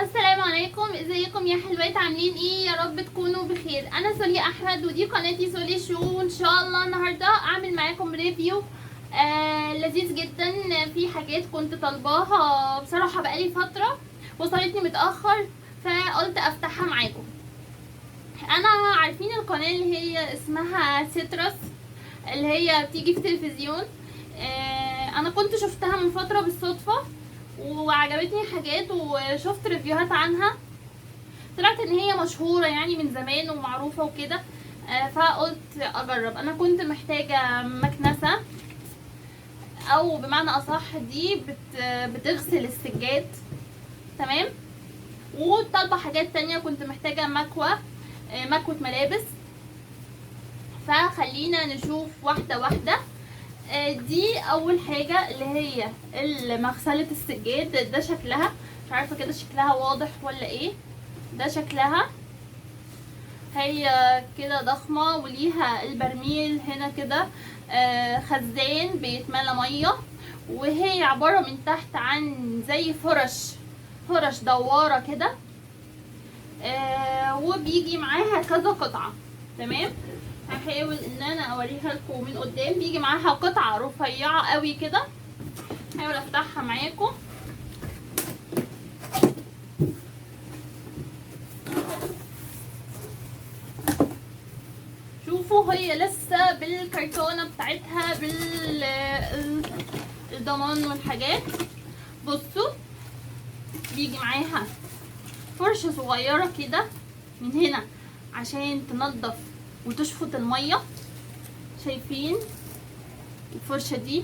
السلام عليكم، ازيكم يا حلوات؟ عاملين ايه؟ يا رب تكونوا بخير. انا سولي احمد ودي قناتي سولي شو. وان شاء الله النهارده اعمل معاكم ريفيو لذيذ جدا في حاجات كنت طالباها بصراحه بقالي فتره، وصلتني متاخر فقلت افتحها معاكم. انا عارفين القناه اللي هي اسمها سيترس، اللي هي بتيجي في التلفزيون. انا كنت شفتها من فتره بالصدفه وعجبتني حاجات وشفت ريفيوهات عنها، طلعت ان هي مشهوره يعني من زمان ومعروفه وكده. فقلت اجرب. انا كنت محتاجه مكنسه، او بمعنى اصح دي بتغسل السجاد، تمام. وطالبه حاجات تانية، كنت محتاجه مكوه ملابس. فخلينا نشوف واحده واحده. دي اول حاجه اللي هي مغسله السجاد. ده شكلها، مش عارفه كده شكلها واضح ولا ايه. ده شكلها، هي كده ضخمه وليها البرميل هنا كده، خزان بيتملى ميه، وهي عباره من تحت عن زي فرش دواره كده. وبيجي معاها كذا قطعه، تمام. هحاول ان انا اوريها لكم من قدام. بيجي معاها قطعه رفيعه قوي كده، هحاول افتحها معاكم. شوفوا هي لسه بالكرتونه بتاعتها بالضمان والحاجات. بصوا بيجي معاها فرشه صغيره كده من هنا عشان تنظف وتشفط الميه. شايفين الفرشه دي؟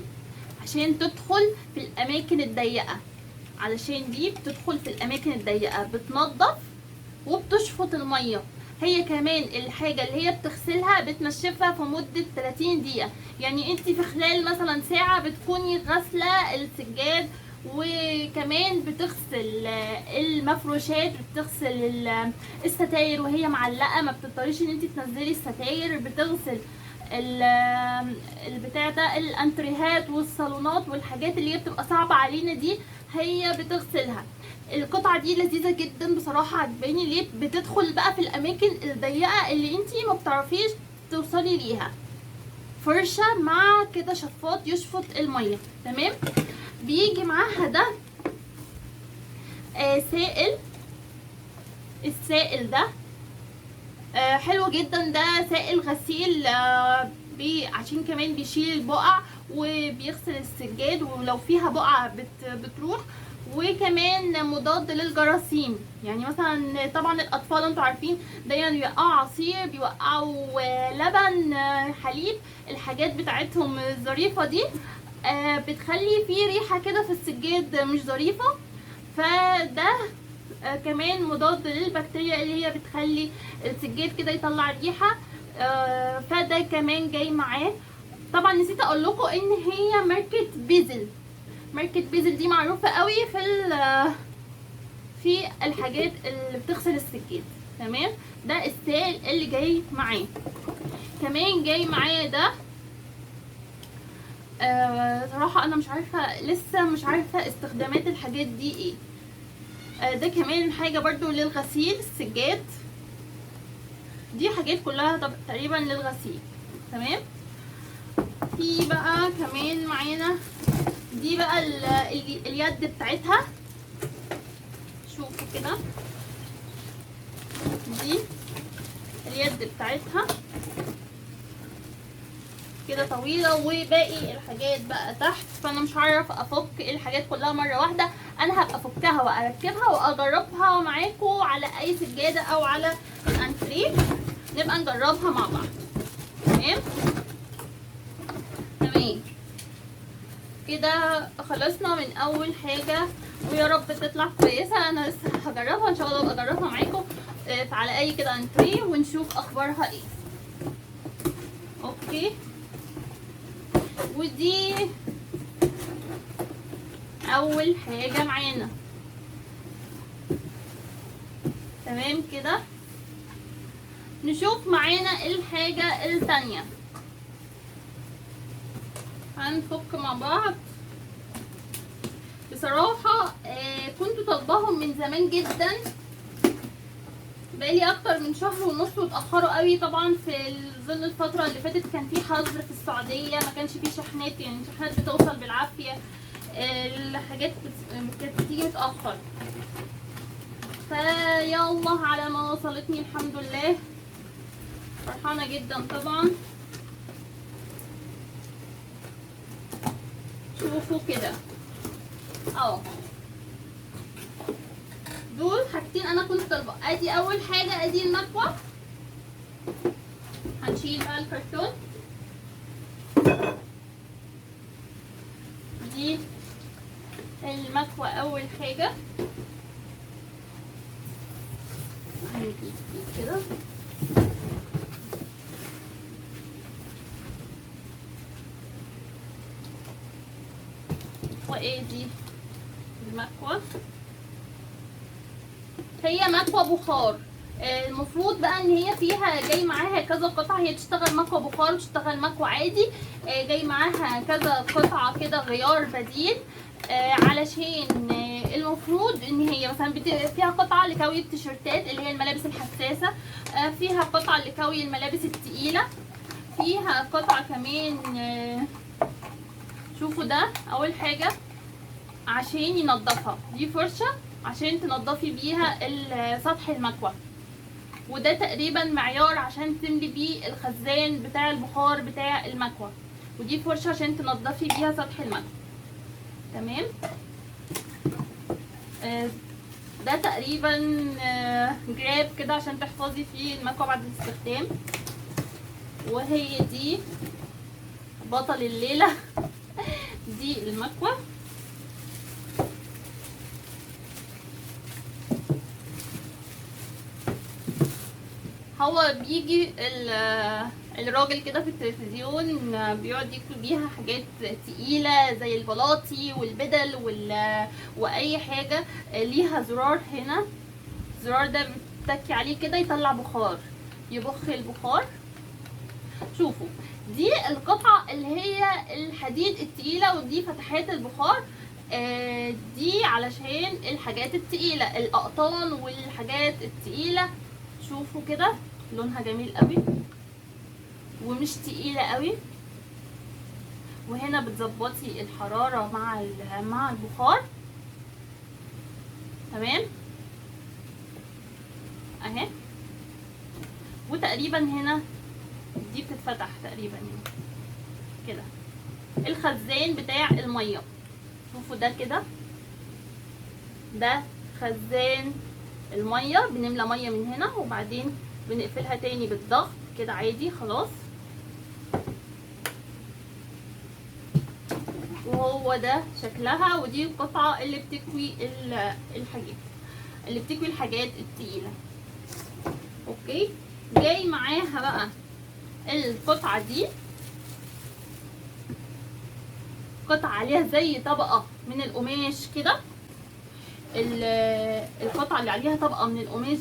عشان تدخل في الاماكن الضيقه، علشان دي بتدخل في الاماكن الضيقه، بتنظف وبتشفط الميه. هي كمان الحاجه اللي هي بتغسلها بتنشفها في مده 30 دقيقه، يعني انت في خلال مثلا ساعه بتكوني غاسله السجاد. وكمان بتغسل المفروشات، بتغسل الستاير وهي معلقه، ما بتضطريش ان انت تنزلي الستاير. بتغسل البتاع ده، الانتريهات والصالونات والحاجات اللي هي بتبقى صعبه علينا دي، هي بتغسلها. القطعه دي لذيذه جدا بصراحه، عجباني. ليه؟ بتدخل بقى في الاماكن الضيقه اللي انتي ما بتعرفيش توصلي ليها. فرشه مع كده شفاط يشفط الميه، تمام. بيجي معاها ده سائل. السائل ده حلو جدا. ده سائل غسيل، عشان كمان بيشيل البقع وبيغسل السجاد، ولو فيها بقع بتروح. وكمان مضاد للجراثيم. يعني مثلا طبعا الاطفال انتوا عارفين دايما بيوقعوا عصير، بيوقعوا لبن، حليب، الحاجات بتاعتهم الظريفه دي بتخلي فيه ريحه كده في السجاد مش ظريفه. فده كمان مضاد للبكتيريا اللي هي بتخلي السجاد كده يطلع ريحه. فده كمان جاي معاه. طبعا نسيت اقول لكم ان هي ماركه بيزل. ماركه بيزل دي معروفه قوي في الحاجات اللي بتغسل السجاد، تمام. ده السائل اللي جاي معاه. كمان جاي معاه ده صراحه انا مش عارفه، لسه مش عارفه استخدامات الحاجات دي ايه. ده كمان حاجه برضو للغسيل السجاد. دي حاجات كلها تقريبا للغسيل، تمام. في بقى كمان معانا دي بقى اليد بتاعتها. شوفوا كده، دي اليد بتاعتها كده طويله، وباقي الحاجات بقى تحت. فانا مش هعرف افك الحاجات كلها مره واحده. انا هبقى افكها واركبها واجربها معاكم على اي سجاده او على الانتريه، نبقى نجربها مع بعض، تمام. تمام كده خلصنا من اول حاجه، ويا رب تطلع كويسه. انا لسه هجربها ان شاء الله، اجربها معاكم على اي كده انتريه ونشوف اخبارها ايه. اوكي. ودي اول حاجه معانا، تمام كده. نشوف معانا الحاجه التانية. هنفك مع بعض. بصراحه كنت طالباهم من زمان جدا، بقالي اكتر من شهر ونص واتاخروا قوي. طبعا في ظل الفتره اللي فاتت كان في حظر في السعوديه، ما كانش في شحنات، يعني الشحنات بتوصل بالعافيه، الحاجات كانت بتيجي متاخر. فيا الله على ما وصلتني الحمد لله، فرحانه جدا طبعا. شوفوا كده دول حاجتين انا كنت طالبه. ادي اول حاجه، ادي المكوه. هنشيل بقى الكرتون. دي المكوه اول حاجه، هنجيب دي كده. وايه دي المكوه، هي مكوه بخار. المفروض بقى ان هي فيها جاي معاها كذا قطعه، هي تشتغل مكوه بخار وتشتغل مكوه عادي. جاي معاها كذا قطعه كده غيار بديل، علشان المفروض ان هي مثلا فيها قطعه لكوي التيشيرتات اللي هي الملابس الحساسه، فيها قطعه لكوي الملابس التقيله، فيها قطعه كمان. شوفوا ده اول حاجه عشان ينضفها، دي فرشه عشان تنضفي بيها سطح المكوه، وده تقريبا معيار عشان تملي بيه الخزان بتاع البخار بتاع المكوه، ودي فرشه عشان تنضفي بيها سطح المكوه. تمام. ده تقريبا جراب كده عشان تحفظي فيه المكوه بعد الاستخدام. وهي دي بطل الليله دي المكوه. هو بيجي الراجل كده في التلفزيون بيقعد يكتب بيها حاجات تقيلة زي البلاطي والبدل واي حاجة. ليها زرار هنا، الزرار ده بتتكي عليه كده يطلع بخار، يبخ البخار. شوفوا دي القطعة اللي هي الحديد التقيلة، ودي فتحات البخار. دي علشان الحاجات التقيلة، الأقطان والحاجات التقيلة. شوفوا كده لونها جميل قوي ومش تقيلة قوي. وهنا بتظبطي الحرارة مع البخار. تمام اهي. وتقريبا هنا دي بتتفتح تقريبا يعني كده، الخزان بتاع المية. شوفوا ده كده، ده خزان المية. بنملى مية من هنا وبعدين بنقفلها تاني بالضغط كده عادي خلاص. وهو ده شكلها، ودي القطعة اللي بتكوي الحاجات التقيلة. اوكي. جاي معاها بقى القطعة دي، قطعة عليها زي طبقة من القماش كده. القطعة اللي عليها طبقة من القماش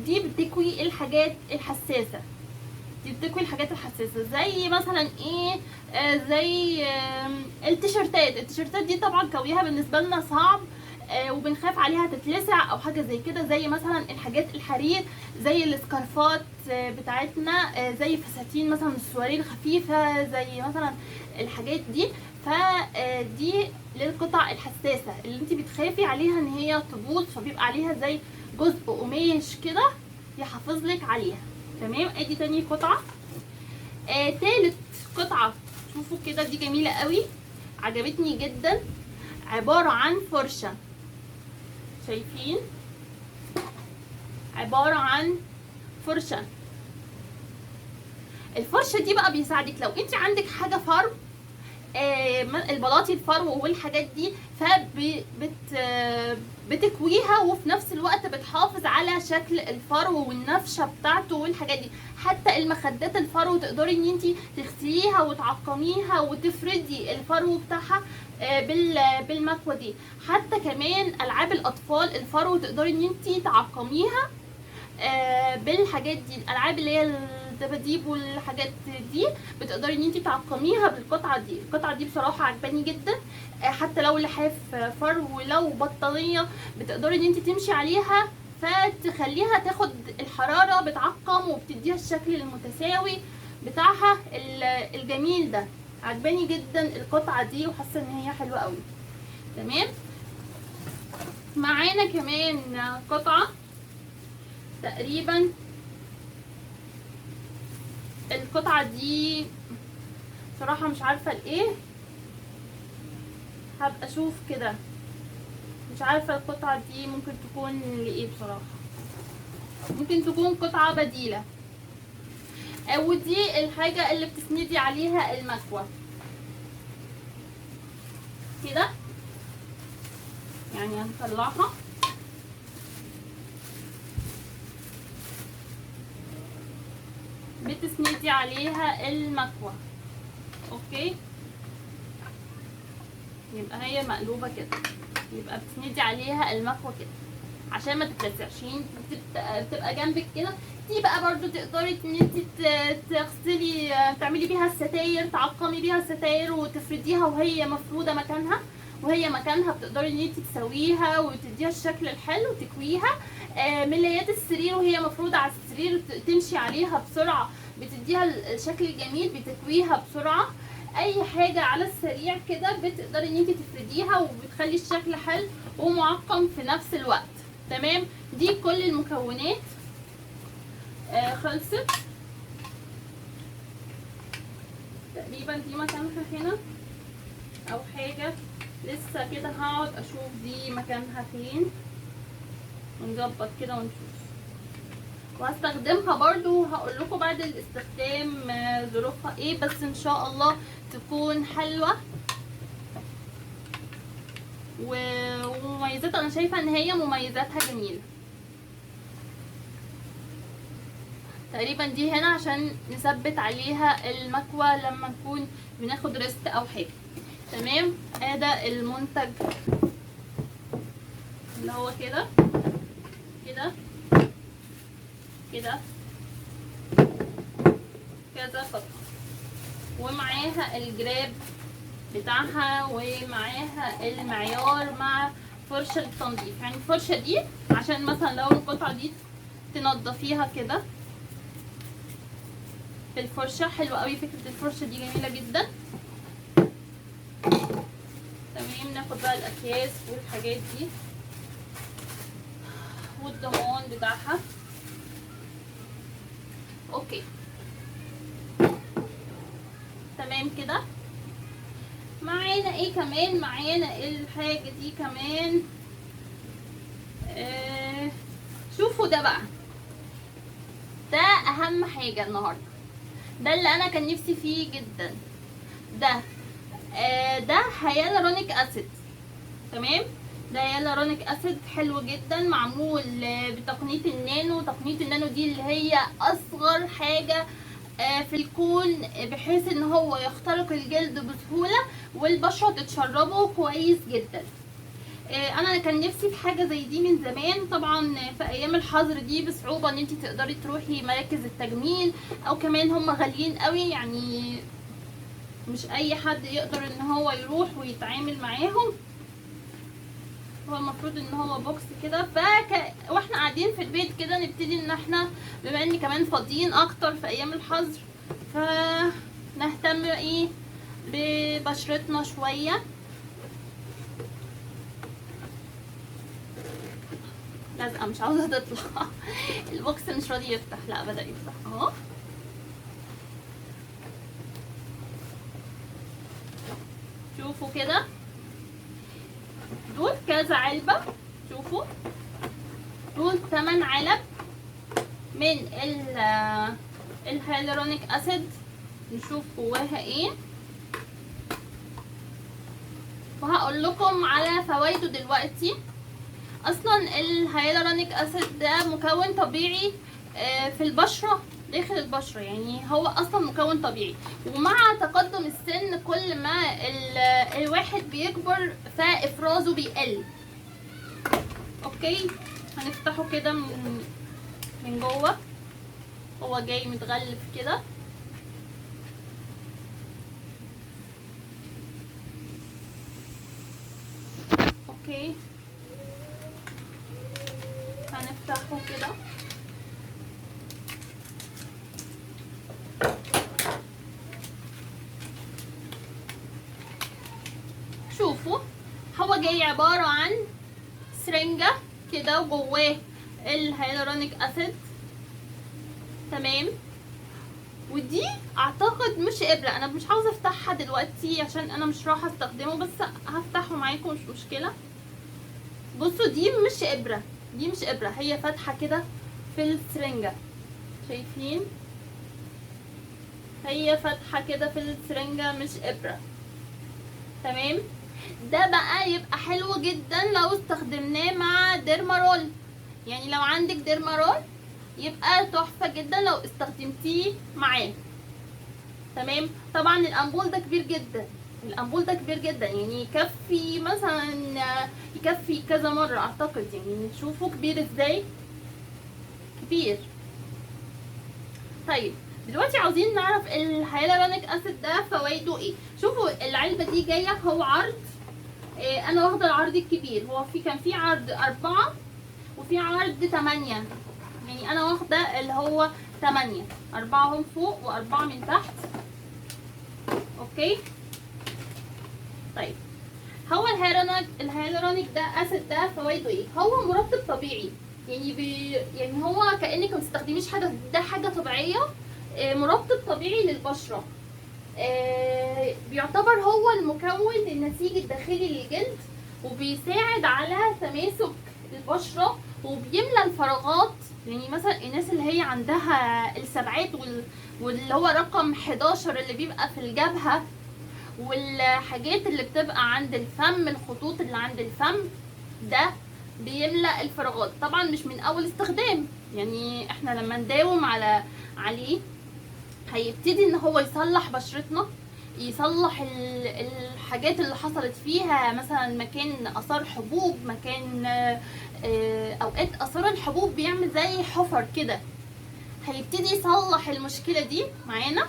دي بتكوي الحاجات الحساسة. دي بتكوي الحاجات الحساسة زي مثلا ايه، زي التيشيرتات دي طبعا كويها بالنسبة لنا صعب، وبنخاف عليها تتلسع او حاجة زي كده. زي مثلا الحاجات الحرير، زي السكارفات بتاعتنا، زي فساتين مثلا السواري الخفيفة، زي مثلا الحاجات دي. فدي للقطع الحساسة اللي انت بتخافي عليها ان هي تبوظ، فبيبقى عليها زي جزء قماش كده يحافظ لك عليها. تمام. ادي تاني قطعة. تالت قطعة شوفوا كده، دي جميلة قوي عجبتني جدا. عبارة عن فرشة، شايفين؟ عبارة عن فرشة. الفرشة دي بقى بيساعدك لو انت عندك حاجة فرو، البلاطي الفرو والحاجات دي، بتكويها وفي نفس الوقت بتحافظ على شكل الفرو والنفشه بتاعته والحاجات دي. حتى المخدات الفرو تقدري ان انت تغسليها وتعقميها وتفردي الفرو بتاعها بالمكوه دي. حتى كمان العاب الاطفال الفرو تقدري ان انت تعقميها بالحاجات دي. الالعاب اللي هي والدباديب والحاجات دي بتقدري ان انت تعقميها بالقطعه دي. القطعه دي بصراحه عجباني جدا، حتى لو لحاف فرو ولو بطانيه بتقدري ان انت تمشي عليها فتخليها تاخد الحراره، بتعقم وبتديها الشكل المتساوي بتاعها الجميل ده. عجباني جدا القطعه دي وحاسه ان هي حلوه قوي. تمام. معانا كمان قطعه تقريبا القطعه دي صراحه مش عارفه لايه، هبقى اشوف كده. مش عارفه القطعه دي ممكن تكون لايه بصراحه. ممكن تكون قطعه بديله، ودي الحاجه اللي بتسندي عليها المكوى كده. يعني هنطلعها بتسندي عليها المكوى. اوكي، يبقى هي مقلوبه كده، يبقى بتسندي عليها المكوى كده عشان ما تتلسعش، بتبقى جنبك كده. دي بقى برضو تقدري ان انت تغسلي، تعملي بيها الستاير، تعقمي بيها الستاير وتفرديها وهي مفروده مكانها. وهي مكانها بتقدري ان انت تسويها وتديها الشكل الحلو وتكويها. ملايات السرير وهي مفروده على السرير تمشي عليها بسرعه، بتديها الشكل الجميل، بتكويها بسرعه. اي حاجه على السريع كده بتقدري ان انت تفرديها وبتخلي الشكل حلو ومعقم في نفس الوقت. تمام. دي كل المكونات خلصت تقريبا. دي مكانها هنا او حاجه لسه كده، هقعد اشوف دي مكانها فين ونظبط كده ونشوف. وهستخدمها برضو، هقول لكم بعد الاستخدام ظروفها ايه، بس ان شاء الله تكون حلوه ومميزاتها. انا شايفه ان هي مميزاتها جميله. تقريبا دي هنا عشان نثبت عليها المكوى لما نكون بناخد ريست او حاجه. تمام. ده المنتج اللي هو كده كده كده كذا قطعه، ومعاها الجراب بتاعها ومعاها المعيار مع فرشه التنظيف. يعني الفرشه دي عشان مثلا لو القطعه دي تنضفيها كده بالفرشه. حلوه قوي فكره الفرشه دي، جميله جدا. تمام. ناخد بقى الاكياس والحاجات دي والضمان بتاعها. اوكي تمام كده. معانا ايه كمان؟ معانا الحاجه دي كمان. شوفوا ده بقى، ده اهم حاجه النهارده، ده اللي انا كان نفسي فيه جدا. ده هيالورونيك اسيد. تمام. ده هيالورونيك اسيد حلو جدا، معمول بتقنيه النانو. تقنيه النانو دي اللي هي اصغر حاجه في الكون، بحيث ان هو يخترق الجلد بسهوله والبشره تتشربه كويس جدا. انا كان نفسي في حاجه زي دي من زمان. طبعا في ايام الحظر دي بصعوبه ان انت تقدري تروحي مراكز التجميل، او كمان هم غاليين قوي، يعني مش اي حد يقدر ان هو يروح ويتعامل معاهم. هو المفروض ان هو بوكس كده، واحنا قاعدين في البيت كده نبتدي ان احنا بما ان كمان فاضيين اكتر في ايام الحظر، فنهتم ايه ببشرتنا شويه. لازقه مش عاوزه تطلع البوكس مش راضي يفتح. لا بدأ يفتح اهو. شوفوا كده، دول كذا علبة. شوفوا دول 8 علب من الهيالورونيك اسيد. نشوف جواها ايه وهقول لكم على فوائده دلوقتي. اصلا الهيالورونيك اسيد ده مكون طبيعي في البشرة، داخل البشرة، يعني هو اصلا مكون طبيعي. ومع تقدم السن كل ما الواحد بيكبر فافرازه بيقل. اوكي هنفتحه كده من جوه. هو جاي متغلف كده. اوكي هنفتحه كده. شوفوا هو جاي عبارة عن سرنجة كده وجواه الهيالورونيك اسيد. تمام. ودي اعتقد مش ابرة، انا مش عاوزة افتحها دلوقتي عشان انا مش راح استخدمه، بس هفتحه معاكم مش مشكلة. بصوا دي مش ابرة، دي مش ابرة، هي فاتحة كده في السرنجة، شايفين؟ هي فاتحة كده في السرنجة مش ابرة. تمام. ده بقى يبقى حلو جدا لو استخدمناه مع ديرمارول، يعني لو عندك ديرمارول يبقى تحفة جدا لو استخدمتيه معاه. تمام. طبعا الامبول ده كبير جدا، الامبول ده كبير جدا، يعني يكفي مثلا يكفي كذا مرة اعتقد، يعني نشوفه كبير ازاي، كبير. طيب دلوقتي عاوزين نعرف الهيالورونيك اسيد ده فوائده ايه. شوفوا العلبة دي جاية، هو عرض انا واخدة العرض الكبير، هو كان في عرض 4 وفي عرض 8، يعني انا واخدة اللي هو 8، 4 هم فوق و4 من تحت. اوكي. طيب هو الهيالورونيك ده اسيد ده فوائده ايه؟ هو مرطب طبيعي، يعني هو كانك ما بتستخدميش حاجه، ده حاجه طبيعيه، مرطب طبيعي للبشره. بيعتبر هو المكون النسيج الداخلي للجلد، وبيساعد على تماسك البشره وبيملى الفراغات. يعني مثلا الناس اللي هي عندها السبعات واللي هو رقم 11 اللي بيبقى في الجبهه، والحاجات اللي بتبقى عند الفم، الخطوط اللي عند الفم، ده بيملأ الفراغات. طبعا مش من اول استخدام، يعني احنا لما نداوم عليه هيبتدي ان هو يصلح بشرتنا، يصلح الحاجات اللي حصلت فيها، مثلا مكان اثار حبوب، مكان اوقات اثار الحبوب بيعمل زي حفر كده، هيبتدي يصلح المشكلة دي معانا.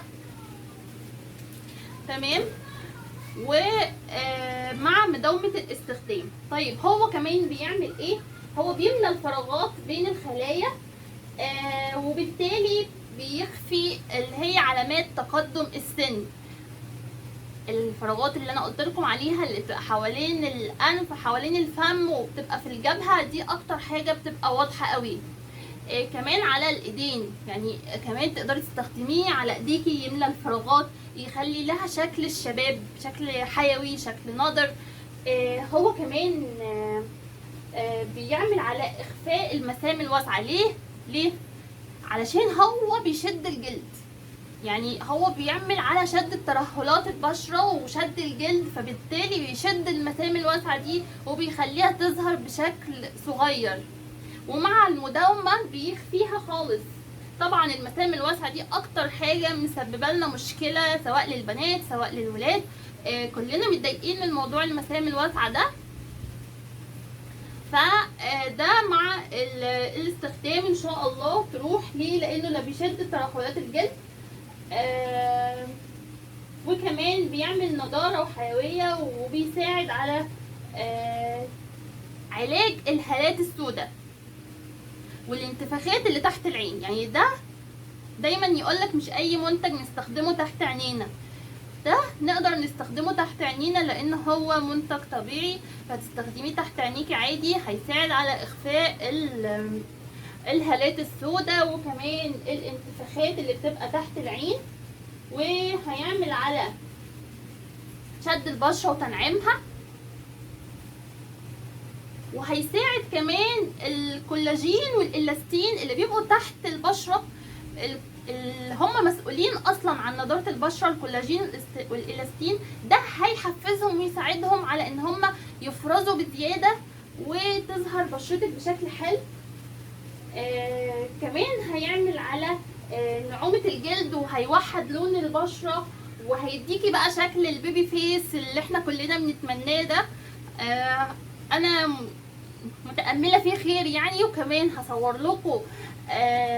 تمام. ومع مداومة الاستخدام. طيب هو كمان بيعمل ايه؟ هو بيملى الفراغات بين الخلايا، وبالتالي بيخفي اللي هي علامات تقدم السن. الفراغات اللي انا قلت لكم عليها اللي بتبقى حوالين الانف، حوالين الفم، وبتبقى في الجبهة، دي اكتر حاجة بتبقى واضحة قوي. كمان على الايدين، يعني كمان تقدري تستخدميه على ايديكي، يملى الفراغات، يخلي لها شكل الشباب، شكل حيوي، شكل ناضر. هو كمان بيعمل على اخفاء المسام الواسعه. ليه؟ علشان هو بيشد الجلد، يعني هو بيعمل على شد ترهلات البشره وشد الجلد، فبالتالي بيشد المسام الواسعه دي وبيخليها تظهر بشكل صغير، ومع المداومه بيخفيها خالص. طبعا المسام الواسعه دي اكتر حاجه مسببه لنا مشكله، سواء للبنات سواء للولاد، كلنا متضايقين من موضوع المسام الواسعه ده. فده مع الاستخدام ان شاء الله تروح. ليه؟ لانه لا بيشد ترهلات الجلد، وكمان بيعمل نضاره وحيويه، وبيساعد على علاج الهالات السوداء والانتفاخات اللي تحت العين. يعني ده دايما يقولك مش اي منتج نستخدمه تحت عينينا، ده نقدر نستخدمه تحت عينينا لان هو منتج طبيعي، فتستخدميه تحت عينيكي عادي، هيساعد على اخفاء الهالات السوداء وكمان الانتفاخات اللي بتبقى تحت العين، وهيعمل على شد البشرة وتنعيمها، وهيساعد كمان الكولاجين والالاستين اللي بيبقوا تحت البشرة، اللي هم مسؤولين اصلا عن نضاره البشره. الكولاجين والالاستين ده هيحفزهم ويساعدهم على ان هم يفرزوا بزياده وتظهر بشرتك بشكل حلو. كمان هيعمل على نعومه الجلد، وهيوحد لون البشره، وهيديكي بقى شكل البيبي فيس اللي احنا كلنا بنتمناه ده. انا متأملة فيه خير يعني. وكمان هصور لكم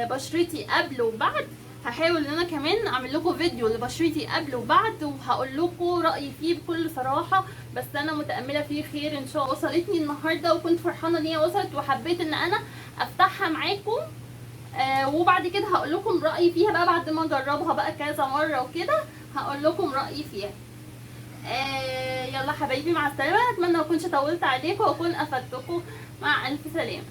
بشرتي قبل وبعد. هحاول ان انا كمان اعمل لكم فيديو لبشرتي قبل وبعد، وهقول لكم رايي فيه بكل صراحه. بس انا متامله فيه خير ان شاء الله. وصلتني النهارده وكنت فرحانه ان هي وصلت، وحبيت ان انا افتحها معاكم. وبعد كده هقول لكم رايي فيها بقى بعد ما اجربها بقى كذا مره وكده. هقول لكم رايي فيها. يلا حبايبي، مع السلامه. اتمنى ما اكونش طولت عليكم واكون افدتكم. مع الف سلامه.